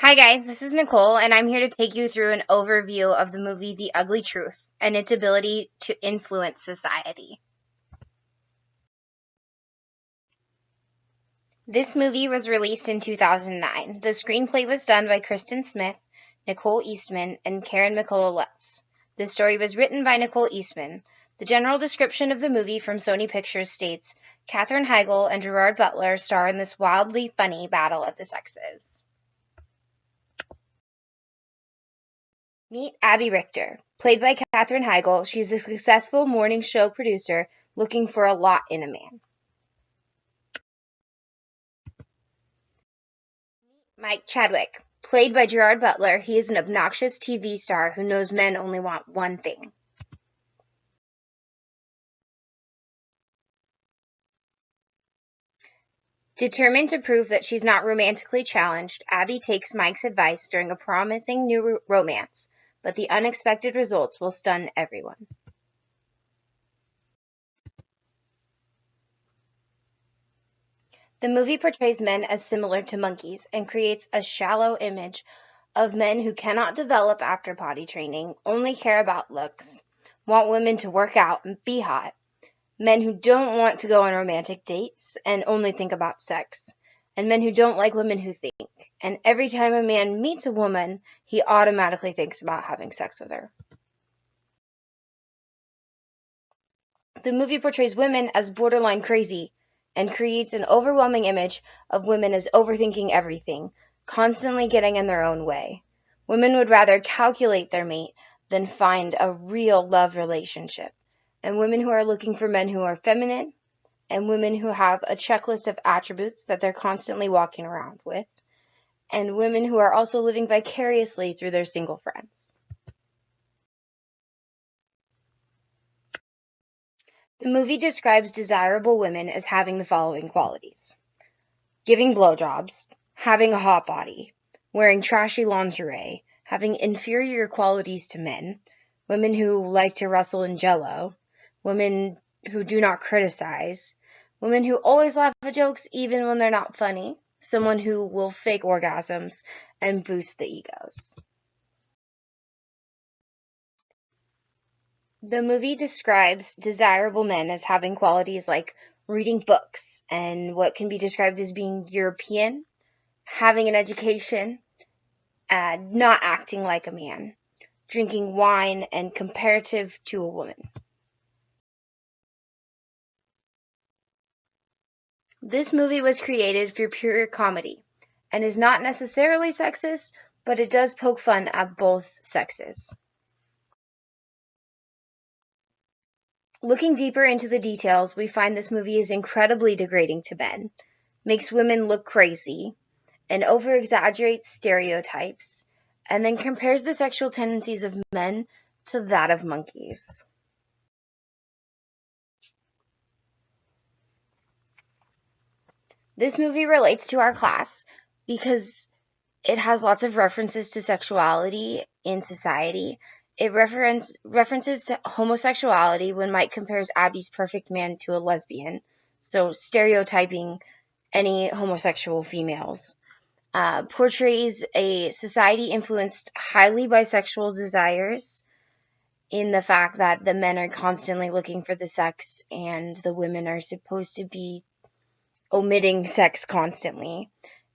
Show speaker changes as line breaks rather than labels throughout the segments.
Hi guys, this is Nicole, and I'm here to take you through an overview of the movie The Ugly Truth and its ability to influence society. This movie was released in 2009. The screenplay was done by Kristen Smith, Nicole Eastman, and Karen McCullough Lutz. The story was written by Nicole Eastman. The general description of the movie from Sony Pictures states, Katherine Heigl and Gerard Butler star in this wildly funny battle of the sexes. Meet Abby Richter. Played by Katherine Heigl, she's a successful morning show producer looking for a lot in a man. Mike Chadwick. Played by Gerard Butler, he is an obnoxious TV star who knows men only want one thing. Determined to prove that she's not romantically challenged, Abby takes Mike's advice during a promising new romance, but the unexpected results will stun everyone. The movie portrays men as similar to monkeys and creates a shallow image of men who cannot develop after potty training, only care about looks, want women to work out and be hot, men who don't want to go on romantic dates and only think about sex, and men who don't like women who think. And every time a man meets a woman, he automatically thinks about having sex with her. The movie portrays women as borderline crazy and creates an overwhelming image of women as overthinking everything, constantly getting in their own way. Women would rather calculate their mate than find a real love relationship. And women who are looking for men who are feminine, and women who have a checklist of attributes that they're constantly walking around with, and women who are also living vicariously through their single friends. The movie describes desirable women as having the following qualities: giving blowjobs, having a hot body, wearing trashy lingerie, having inferior qualities to men, women who like to wrestle in jello, women who do not criticize, women who always laugh at jokes even when they're not funny, someone who will fake orgasms and boost the egos. The movie describes desirable men as having qualities like reading books and what can be described as being European, having an education, not acting like a man, drinking wine, and comparative to a woman. This movie was created for pure comedy and is not necessarily sexist, but it does poke fun at both sexes. Looking deeper into the details, we find this movie is incredibly degrading to men, makes women look crazy, and over-exaggerates stereotypes, and then compares the sexual tendencies of men to that of monkeys. This movie relates to our class because it has lots of references to sexuality in society. It references homosexuality when Mike compares Abby's perfect man to a lesbian, so stereotyping any homosexual females. Portrays a society influenced highly by sexual desires, in the fact that the men are constantly looking for the sex and the women are supposed to be omitting sex constantly.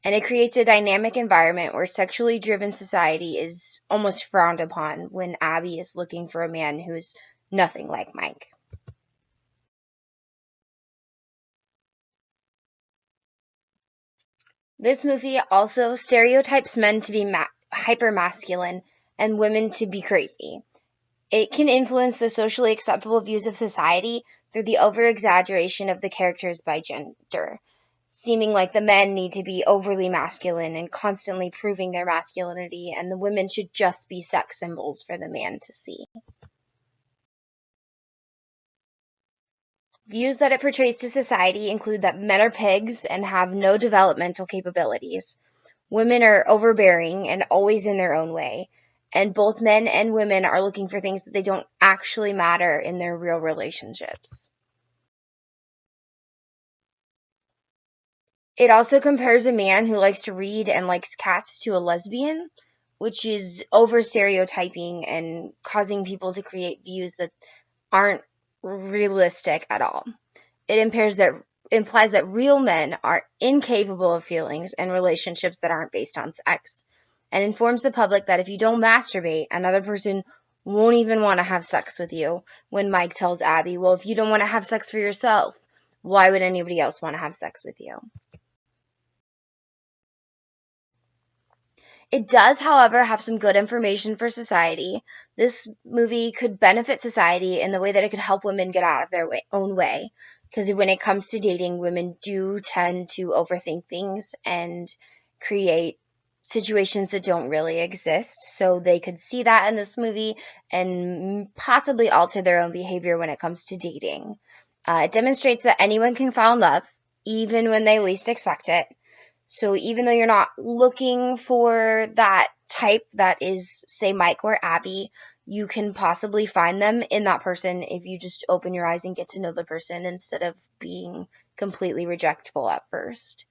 And it creates a dynamic environment where sexually driven society is almost frowned upon when Abby is looking for a man who's nothing like Mike. This movie also stereotypes men to be hyper-masculine and women to be crazy. It can influence the socially acceptable views of society through the over-exaggeration of the characters by gender, seeming like the men need to be overly masculine and constantly proving their masculinity, and the women should just be sex symbols for the man to see. Views that it portrays to society include that men are pigs and have no developmental capabilities. Women are overbearing and always in their own way. And both men and women are looking for things that they don't actually matter in their real relationships. It also compares a man who likes to read and likes cats to a lesbian, which is over stereotyping and causing people to create views that aren't realistic at all. It implies that real men are incapable of feelings and relationships that aren't based on sex, and informs the public that if you don't masturbate, another person won't even want to have sex with you. When Mike tells Abby, well, if you don't want to have sex for yourself, why would anybody else want to have sex with you? It does, however, have some good information for society. This movie could benefit society in the way that it could help women get out of their own way. Because when it comes to dating, women do tend to overthink things and create situations that don't really exist. So they could see that in this movie and possibly alter their own behavior when it comes to dating. It demonstrates that anyone can fall in love, even when they least expect it. So even though you're not looking for that type that is, say, Mike or Abby, you can possibly find them in that person if you just open your eyes and get to know the person instead of being completely rejectful at first.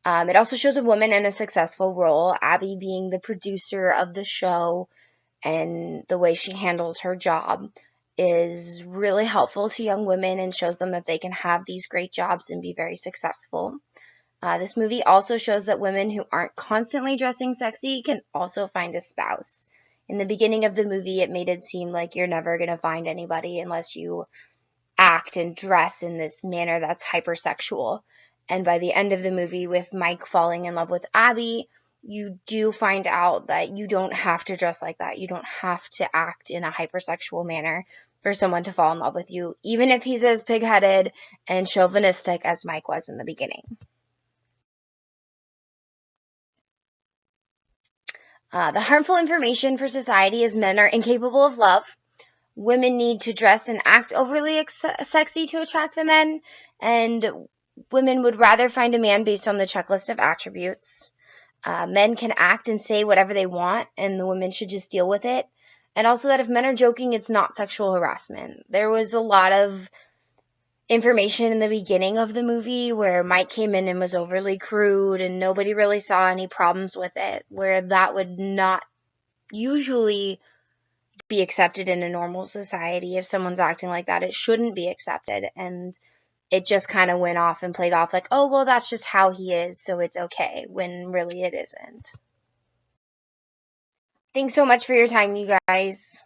It also shows a woman in a successful role, Abby being the producer of the show, and the way she handles her job is really helpful to young women and shows them that they can have these great jobs and be very successful. This movie also shows that women who aren't constantly dressing sexy can also find a spouse. In the beginning of the movie, it made it seem like you're never going to find anybody unless you act and dress in this manner that's hypersexual. And by the end of the movie, with Mike falling in love with Abby, you do find out that you don't have to dress like that. You don't have to act in a hypersexual manner for someone to fall in love with you, even if he's as pig-headed and chauvinistic as Mike was in the beginning. The harmful information for society is men are incapable of love. Women need to dress and act overly sexy to attract the men, and women would rather find a man based on the checklist of attributes. Men can act and say whatever they want, and the women should just deal with it. And also that if men are joking, it's not sexual harassment. There was a lot of information in the beginning of the movie where Mike came in and was overly crude and nobody really saw any problems with it, where that would not usually be accepted in a normal society. If someone's acting like that, it shouldn't be accepted. And it just kind of went off and played off like, oh, well, that's just how he is, so it's okay, when really it isn't. Thanks so much for your time, you guys.